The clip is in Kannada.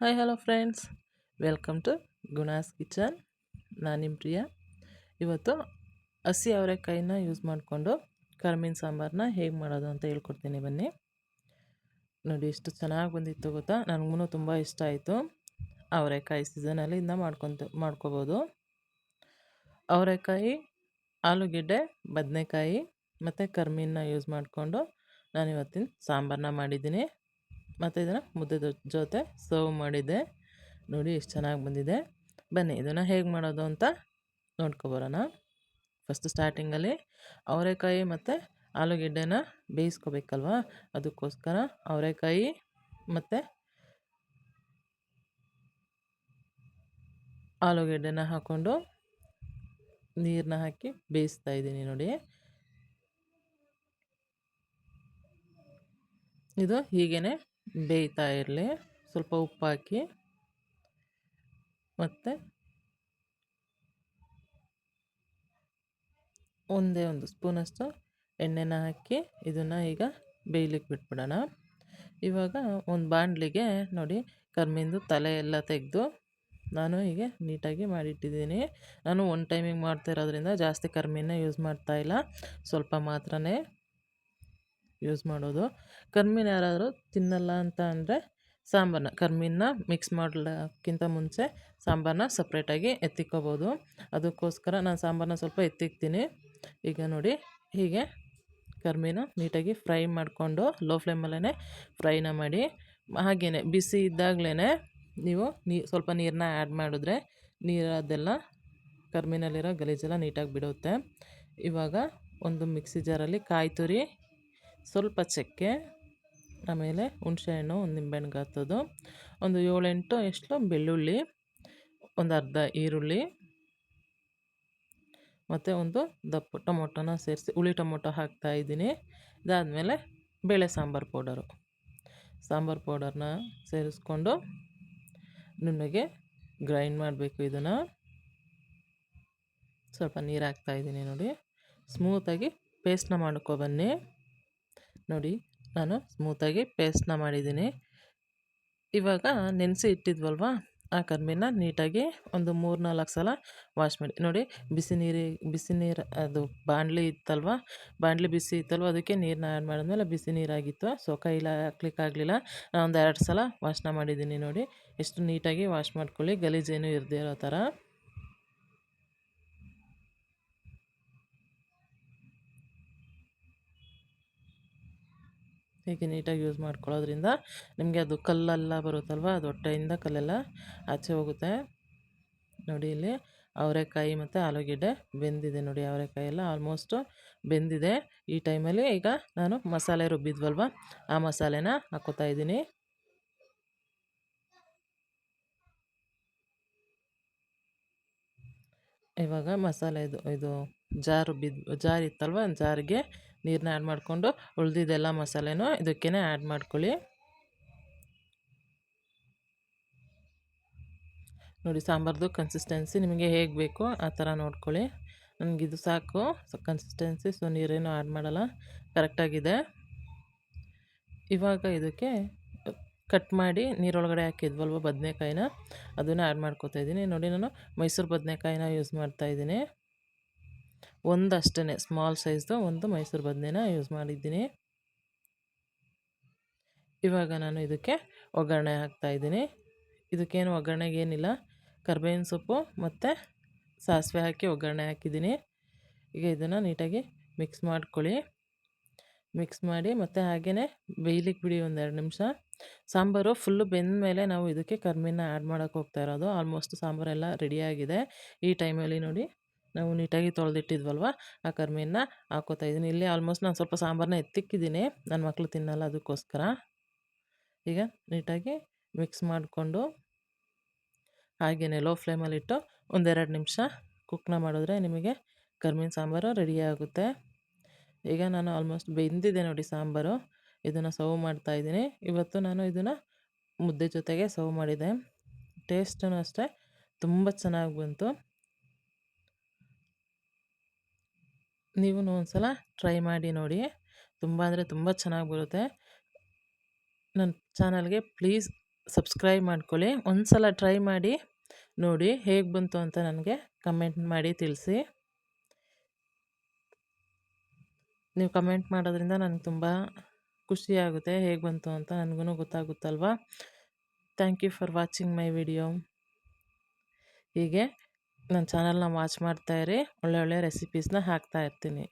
Hi hello friends, welcome to Guna's kitchen. ನಾನು ನಿಮ್ಮ ಪ್ರಿಯ. ಇವತ್ತು ಹಸಿ ಅವರೆಕಾಯಿನ ಯೂಸ್ ಮಾಡಿಕೊಂಡು ಕರ್ಮೀನ್ ಸಾಂಬಾರನ್ನ ಹೇಗೆ ಮಾಡೋದು ಅಂತ ಹೇಳ್ಕೊಡ್ತೀನಿ, ಬನ್ನಿ. ನೋಡಿ ಎಷ್ಟು ಚೆನ್ನಾಗಿ ಬಂದಿತ್ತು ಗೊತ್ತಾ. ನನಗೂ ತುಂಬ ಇಷ್ಟ ಆಯಿತು. ಅವರೆಕಾಯಿ ಸೀಸನಲ್ಲಿ ಇದನ್ನ ಮಾಡ್ಕೋಬೋದು. ಅವರೆಕಾಯಿ, ಆಲೂಗೆಡ್ಡೆ, ಬದನೆಕಾಯಿ ಮತ್ತು ಕರ್ಮೀನ ಯೂಸ್ ಮಾಡಿಕೊಂಡು ನಾನು ಇವತ್ತಿನ ಸಾಂಬಾರನ್ನ ಮಾಡಿದ್ದೀನಿ. ಮತ್ತು ಇದನ್ನು ಮುದ್ದೆ ಜೊತೆ ಸರ್ವ್ ಮಾಡಿದ್ದೆ. ನೋಡಿ ಎಷ್ಟು ಚೆನ್ನಾಗಿ ಬಂದಿದೆ. ಬನ್ನಿ ಇದನ್ನು ಹೇಗೆ ಮಾಡೋದು ಅಂತ ನೋಡ್ಕೊಬರೋಣ. ಫಸ್ಟ್ ಸ್ಟಾರ್ಟಿಂಗಲ್ಲಿ ಅವರೆಕಾಯಿ ಮತ್ತು ಆಲೂಗೆಡ್ಡೆನ ಬೇಯಿಸ್ಕೋಬೇಕಲ್ವ. ಅದಕ್ಕೋಸ್ಕರ ಅವರೆಕಾಯಿ ಮತ್ತು ಆಲೂಗೆಡ್ಡೆನ ಹಾಕ್ಕೊಂಡು ನೀರನ್ನ ಹಾಕಿ ಬೇಯಿಸ್ತಾ ಇದ್ದೀನಿ. ನೋಡಿ, ಇದು ಹೀಗೇ ಬೇಯ್ತಾ ಇರಲಿ. ಸ್ವಲ್ಪ ಉಪ್ಪು ಹಾಕಿ ಮತ್ತು ಒಂದೇ ಒಂದು ಸ್ಪೂನಷ್ಟು ಎಣ್ಣೆನ ಹಾಕಿ ಇದನ್ನು ಈಗ ಬೇಯಲಿಕ್ಕೆ ಬಿಟ್ಬಿಡೋಣ. ಇವಾಗ ಒಂದು ಬಾಣಲಿಗೆ ನೋಡಿ, ಕರ್ಮೀಂದು ತಲೆ ಎಲ್ಲ ತೆಗೆದು ನಾನು ಹೀಗೆ ನೀಟಾಗಿ ಮಾಡಿಟ್ಟಿದ್ದೀನಿ. ನಾನು ಒನ್ ಟೈಮಿಗೆ ಮಾಡ್ತಾ ಇರೋದ್ರಿಂದ ಜಾಸ್ತಿ ಕರ್ಮೀನ ಯೂಸ್ ಮಾಡ್ತಾಯಿಲ್ಲ, ಸ್ವಲ್ಪ ಮಾತ್ರನೇ ಯೂಸ್ ಮಾಡೋದು. ಕರ್ಮೀನ ಯಾರಾದರೂ ತಿನ್ನಲ್ಲ ಅಂತ ಅಂದರೆ ಸಾಂಬಾರನ್ನ ಕರ್ಮೀನ ಮಿಕ್ಸ್ ಮಾಡೋಕ್ಕಿಂತ ಮುಂಚೆ ಸಾಂಬಾರನ್ನ ಸಪ್ರೇಟಾಗಿ ಎತ್ತಿಕ್ಕೋಬೋದು. ಅದಕ್ಕೋಸ್ಕರ ನಾನು ಸಾಂಬಾರನ್ನ ಸ್ವಲ್ಪ ಎತ್ತಿಕ್ತೀನಿ. ಈಗ ನೋಡಿ, ಹೀಗೆ ಕರ್ಮೀನ ನೀಟಾಗಿ ಫ್ರೈ ಮಾಡಿಕೊಂಡು ಲೋ ಫ್ಲೇಮಲ್ಲೇ ಫ್ರೈನ ಮಾಡಿ, ಹಾಗೆಯೇ ಬಿಸಿ ಇದ್ದಾಗಲೇ ನೀವು ಸ್ವಲ್ಪ ನೀರನ್ನ ಆ್ಯಡ್ ಮಾಡಿದ್ರೆ ನೀರದೆಲ್ಲ ಕರ್ಮೀನಲ್ಲಿರೋ ಗಲೀಜೆಲ್ಲ ನೀಟಾಗಿ ಬಿಡುತ್ತೆ. ಇವಾಗ ಒಂದು ಮಿಕ್ಸಿ ಜಾರಲ್ಲಿ ಕಾಯಿ ತುರಿ, ಸ್ವಲ್ಪ ಚಕ್ಕೆ, ಆಮೇಲೆ ಹುಣಸೆಹಣ್ಣು, ಒಂದು ನಿಂಬೆಹಣ್ಣು ಗಾತ್ರದ್ದು, ಒಂದು 7-8 ಎಷ್ಟು ಬೆಳ್ಳುಳ್ಳಿ, ಒಂದು ಅರ್ಧ ಈರುಳ್ಳಿ ಮತ್ತು ಒಂದು ದಪ್ಪ ಟೊಮೊಟೊನ ಸೇರಿಸಿ ಹುಳಿ ಟೊಮೊಟೊ ಹಾಕ್ತಾಯಿದ್ದೀನಿ. ಇದಾದಮೇಲೆ ಬೇಳೆ ಸಾಂಬಾರು ಪೌಡರ್ನ ಸೇರಿಸ್ಕೊಂಡು ನುಣ್ಣಗೆ ಗ್ರೈಂಡ್ ಮಾಡಬೇಕು. ಇದನ್ನು ಸ್ವಲ್ಪ ನೀರು ಹಾಕ್ತಾಯಿದ್ದೀನಿ. ನೋಡಿ, ಸ್ಮೂತಾಗಿ ಪೇಸ್ಟ್ನ ಮಾಡ್ಕೊಬನ್ನಿ. ನೋಡಿ, ನಾನು ಸ್ಮೂತಾಗಿ ಪೇಸ್ಟ್ನ ಮಾಡಿದ್ದೀನಿ. ಇವಾಗ ನೆನೆಸಿ ಇಟ್ಟಿದ್ವಲ್ವ ಆ ಕರ್ಮೀನ ನೀಟಾಗಿ ಒಂದು 3-4 ಸಲ ವಾಶ್ ಮಾಡಿ. ನೋಡಿ, ಬಿಸಿ ನೀರು ಅದು ಬಾಣಲಿ ಬಿಸಿ ಇತ್ತಲ್ವ, ಅದಕ್ಕೆ ನೀರನ್ನ ಆ್ಯಡ್ ಮಾಡಿದ್ಮೇಲೆ ಬಿಸಿ ನೀರಾಗಿತ್ತು. ಸೊ ಕೈಲಿ ಹಾಕ್ಲಿಕ್ಕಾಗಲಿಲ್ಲ, ನಾನು ಒಂದು 2 ಸಲ ವಾಶ್ನ ಮಾಡಿದ್ದೀನಿ. ನೋಡಿ, ಎಷ್ಟು ನೀಟಾಗಿ ವಾಶ್ ಮಾಡ್ಕೊಳ್ಳಿ, ಗಲೀಜೇನು ಇರದೇ ಇರೋ ಥರ. ಹೀಗೆ ನೀಟಾಗಿ ಯೂಸ್ ಮಾಡ್ಕೊಳ್ಳೋದ್ರಿಂದ ನಿಮಗೆ ಅದು ಕಲ್ಲೆಲ್ಲ ಬರುತ್ತಲ್ವ, ಅದು ಹೊಟ್ಟೆಯಿಂದ ಕಲ್ಲೆಲ್ಲ ಆಚೆ ಹೋಗುತ್ತೆ. ನೋಡಿ, ಇಲ್ಲಿ ಅವರೆಕಾಯಿ ಮತ್ತು ಆಲೂಗೆಡ್ಡೆ ಬೆಂದಿದೆ. ನೋಡಿ, ಅವರೆಕಾಯಿ ಎಲ್ಲ ಆಲ್ಮೋಸ್ಟು ಬೆಂದಿದೆ. ಈ ಟೈಮಲ್ಲಿ ಈಗ ನಾನು ಮಸಾಲೆ ರುಬ್ಬಿದ್ವಲ್ವ ಆ ಮಸಾಲೆನ ಹಾಕ್ಕೋತಾ ಇದ್ದೀನಿ. ಇವಾಗ ಮಸಾಲೆದು ಇದು ಜಾರ್ ಇತ್ತಲ್ವ, ಜಾರಿಗೆ ನೀರನ್ನ ಆ್ಯಡ್ ಮಾಡಿಕೊಂಡು ಉಳಿದಿದ್ದೆಲ್ಲ ಮಸಾಲೆನೂ ಇದಕ್ಕೇ ಆ್ಯಡ್ ಮಾಡ್ಕೊಳ್ಳಿ. ನೋಡಿ, ಸಾಂಬಾರ್ದು ಕನ್ಸಿಸ್ಟೆನ್ಸಿ ನಿಮಗೆ ಹೇಗೆ ಬೇಕೋ ಆ ಥರ ನೋಡ್ಕೊಳ್ಳಿ. ನನಗಿದು ಸಾಕು ಕನ್ಸಿಸ್ಟೆನ್ಸಿ, ಸೊ ನೀರೇನು ಆ್ಯಡ್ ಮಾಡಲ್ಲ, ಕರೆಕ್ಟಾಗಿದೆ. ಇವಾಗ ಇದಕ್ಕೆ ಕಟ್ ಮಾಡಿ ನೀರೊಳಗಡೆ ಹಾಕಿದ್ವಲ್ವ ಬದನೆಕಾಯಿನ, ಅದನ್ನು ಆ್ಯಡ್ ಮಾಡ್ಕೊತಾ ಇದ್ದೀನಿ. ನೋಡಿ, ನಾನು ಮೈಸೂರು ಬದನೆಕಾಯಿನ ಯೂಸ್ ಮಾಡ್ತಾಯಿದ್ದೀನಿ. ಒಂದಷ್ಟೇ ಸ್ಮಾಲ್ ಸೈಜ್ದು ಒಂದು ಮೈಸೂರು ಬದನೆನ ಯೂಸ್ ಮಾಡಿದ್ದೀನಿ. ಇವಾಗ ನಾನು ಇದಕ್ಕೆ ಒಗ್ಗರಣೆ ಹಾಕ್ತಾಯಿದ್ದೀನಿ. ಇದಕ್ಕೇನು ಒಗ್ಗರಣೆಗೇನಿಲ್ಲ, ಕರ್ಬೇವಿನ ಸೊಪ್ಪು ಮತ್ತು ಸಾಸಿವೆ ಹಾಕಿ ಒಗ್ಗರಣೆ ಹಾಕಿದ್ದೀನಿ. ಈಗ ಇದನ್ನು ನೀಟಾಗಿ ಮಿಕ್ಸ್ ಮಾಡ್ಕೊಳ್ಳಿ. ಮಿಕ್ಸ್ ಮಾಡಿ ಮತ್ತು ಹಾಗೆಯೇ ಬೇಯಲಿಕ್ಕೆ ಬಿಡಿ 1-2 ನಿಮಿಷ. ಸಾಂಬಾರು ಫುಲ್ಲು ಬೆಂದ ಮೇಲೆ ನಾವು ಇದಕ್ಕೆ ಕರ್ಮೀನ ಆ್ಯಡ್ ಮಾಡೋಕ್ಕೆ ಹೋಗ್ತಾ ಇರೋದು. ಆಲ್ಮೋಸ್ಟ್ ಸಾಂಬಾರೆಲ್ಲ ರೆಡಿಯಾಗಿದೆ. ಈ ಟೈಮಲ್ಲಿ ನೋಡಿ, ನಾವು ನೀಟಾಗಿ ತೊಳೆದಿಟ್ಟಿದ್ವಲ್ವ ಆ ಕರ್ಮೀನ ಹಾಕ್ಕೋತಾ ಇದ್ದೀನಿ. ಇಲ್ಲಿ ಆಲ್ಮೋಸ್ಟ್ ನಾನು ಸ್ವಲ್ಪ ಸಾಂಬಾರನ್ನ ಎತ್ತಿಕ್ಕಿದ್ದೀನಿ, ನನ್ನ ಮಕ್ಕಳು ತಿನ್ನಲ್ಲ, ಅದಕ್ಕೋಸ್ಕರ. ಈಗ ನೀಟಾಗಿ ಮಿಕ್ಸ್ ಮಾಡಿಕೊಂಡು ಹಾಗೆಯೇ ಲೋ ಫ್ಲೇಮಲ್ಲಿಟ್ಟು 1-2 ನಿಮಿಷ ಕುಕ್ನ ಮಾಡಿದ್ರೆ ನಿಮಗೆ ಕರ್ಮೀನ ಸಾಂಬಾರು ರೆಡಿಯಾಗುತ್ತೆ. ಈಗ ನಾನು ಆಲ್ಮೋಸ್ಟ್ ಬೆಂದಿದೆ ನೋಡಿ ಸಾಂಬಾರು. ಇದನ್ನು ಸರ್ವ್ ಮಾಡ್ತಾಯಿದ್ದೀನಿ. ಇವತ್ತು ನಾನು ಇದನ್ನು ಮುದ್ದೆ ಜೊತೆಗೆ ಸರ್ವ್ ಮಾಡಿದೆ. ಟೇಸ್ಟೂ ಅಷ್ಟೇ ತುಂಬ ಚೆನ್ನಾಗಿ ಬಂತು. ನೀವು ಒಂದ್ಸಲ ಟ್ರೈ ಮಾಡಿ ನೋಡಿ, ತುಂಬ ಅಂದರೆ ತುಂಬ ಚೆನ್ನಾಗಿ ಬರುತ್ತೆ. ನನ್ನ ಚಾನಲ್ಗೆ ಪ್ಲೀಸ್ ಸಬ್ಸ್ಕ್ರೈಬ್ ಮಾಡ್ಕೊಳ್ಳಿ. ಒಂದು ಸಲ ಟ್ರೈ ಮಾಡಿ ನೋಡಿ ಹೇಗೆ ಬಂತು ಅಂತ ನನಗೆ ಕಮೆಂಟ್ ಮಾಡಿ ತಿಳಿಸಿ. ನೀವು ಕಮೆಂಟ್ ಮಾಡೋದ್ರಿಂದ ನನಗೆ ತುಂಬ ಖುಷಿಯಾಗುತ್ತೆ, ಹೇಗೆ ಬಂತು ಅಂತ ನನಗೂ ಗೊತ್ತಾಗುತ್ತಲ್ವ. Thank you for watching my video. ಹೀಗೆ ನನ್ನ ಚಾನಲ್ನ ವಾಚ್ ಮಾಡ್ತಾಯಿರಿ, ಒಳ್ಳೆ ಒಳ್ಳೆ ರೆಸಿಪೀಸ್ನ ಹಾಕ್ತಾಯಿರ್ತೀನಿ.